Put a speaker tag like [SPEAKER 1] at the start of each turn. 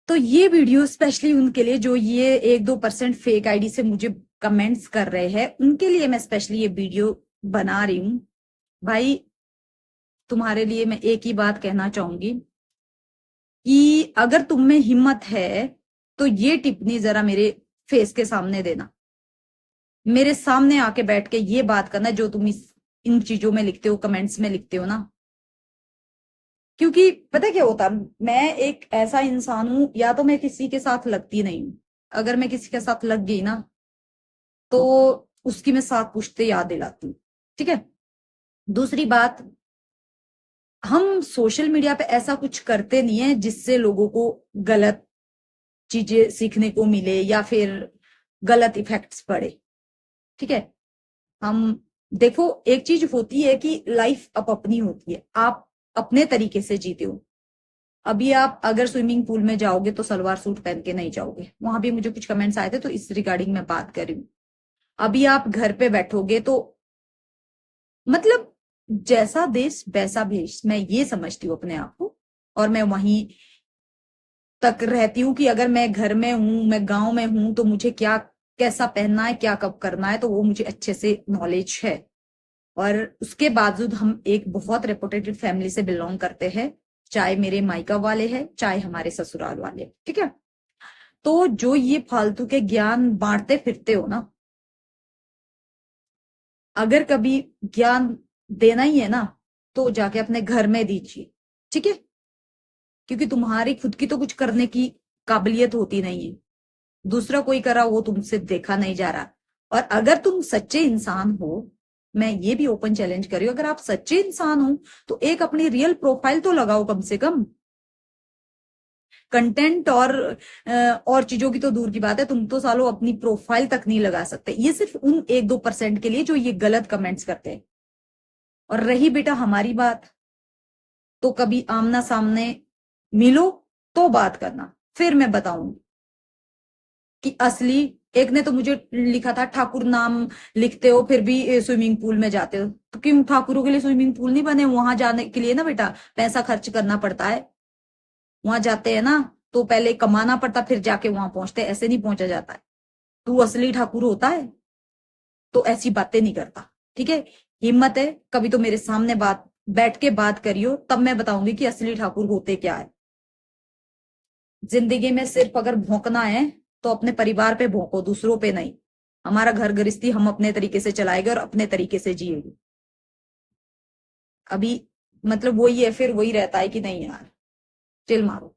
[SPEAKER 1] तो ये video specially उनके लिए जो ये 1-2% फेक आईडी से मुझे कमेंट्स कर रहे हैं, उनके लिए मैं स्पेशली ये वीडियो बना रही हूं। भाई तुम्हारे लिए मैं एक ही बात कहना चाहूंगी कि अगर तुम में हिम्मत है तो ये टिप्पणी जरा मेरे फेस के सामने देना, मेरे सामने आके बैठ के ये बात करना जो तुम इन चीजों में लिखते हो, कमेंट्स में लिखते हो ना। क्योंकि पता क्या होता, मैं एक ऐसा इंसान हूं, या तो मैं किसी के साथ लगती नहीं हूं, अगर मैं किसी के साथ लग गई ना तो उसकी मैं साथ पूछते याद दिलाती हूँ। ठीक है। दूसरी बात, हम सोशल मीडिया पे ऐसा कुछ करते नहीं है जिससे लोगों को गलत चीजें सीखने को मिले या फिर गलत इफेक्ट्स पड़े। ठीक है। हम देखो, एक चीज होती है कि लाइफ अब अपनी होती है, आप अपने तरीके से जीते हो। अभी आप अगर स्विमिंग पूल में जाओगे तो सलवार सूट पहन के नहीं जाओगे, वहां भी मुझे कुछ कमेंट्स आए थे तो इस रिगार्डिंग मैं बात कर रही हूँ। अभी आप घर पे बैठोगे तो मतलब जैसा देश वैसा भेष, मैं ये समझती हूँ अपने आप को। और मैं वहीं तक रहती हूँ कि अगर मैं घर में हूं, मैं गांव में हूं, तो मुझे क्या कैसा पहनना है, क्या कब करना है, तो वो मुझे अच्छे से नॉलेज है। और उसके बावजूद हम एक बहुत रेपुटेटेड फैमिली से बिलोंग करते हैं, चाहे मेरे मायका वाले हैं चाहे हमारे ससुराल वाले। ठीक है। तो जो ये फालतू के ज्ञान बांटते फिरते हो ना, अगर कभी ज्ञान देना ही है ना तो जाके अपने घर में दीजिए। ठीक है। क्योंकि तुम्हारी खुद की तो कुछ करने की काबिलियत होती नहीं है, दूसरा कोई करा वो तुमसे देखा नहीं जा रहा। और अगर तुम सच्चे इंसान हो, मैं ये भी ओपन चैलेंज कर रही हूं, अगर आप सच्चे इंसान हो तो एक अपनी रियल प्रोफाइल तो लगाओ कम से कम। कंटेंट और चीजों की तो दूर की बात है, तुम तो सालों अपनी प्रोफाइल तक नहीं लगा सकते। ये सिर्फ उन 1-2% के लिए जो ये गलत कमेंट्स करते हैं। और रही बेटा हमारी बात, तो कभी आमना सामने मिलो तो बात करना, फिर मैं बताऊंगी कि असली। एक ने तो मुझे लिखा था, ठाकुर नाम लिखते हो फिर भी स्विमिंग पूल में जाते हो, तो क्यों ठाकुरों के लिए स्विमिंग पूल नहीं बने? वहां जाने के लिए ना बेटा पैसा खर्च करना पड़ता है, वहां जाते हैं ना तो पहले कमाना पड़ता फिर जाके वहां पहुंचते, ऐसे नहीं पहुंचा जाता है। तू असली ठाकुर होता है तो ऐसी बातें नहीं करता। ठीक है। हिम्मत है कभी तो मेरे सामने बात बैठ के बात करियो, तब मैं बताऊंगी कि असली ठाकुर होते क्या है। जिंदगी में सिर्फ अगर भौंकना है तो अपने परिवार पे भौंको, दूसरों पे नहीं। हमारा घर गृहस्थी हम अपने तरीके से चलाएंगे और अपने तरीके से जिएंगे। अभी मतलब वही है, फिर वही रहता है कि नहीं यार चिल मारो।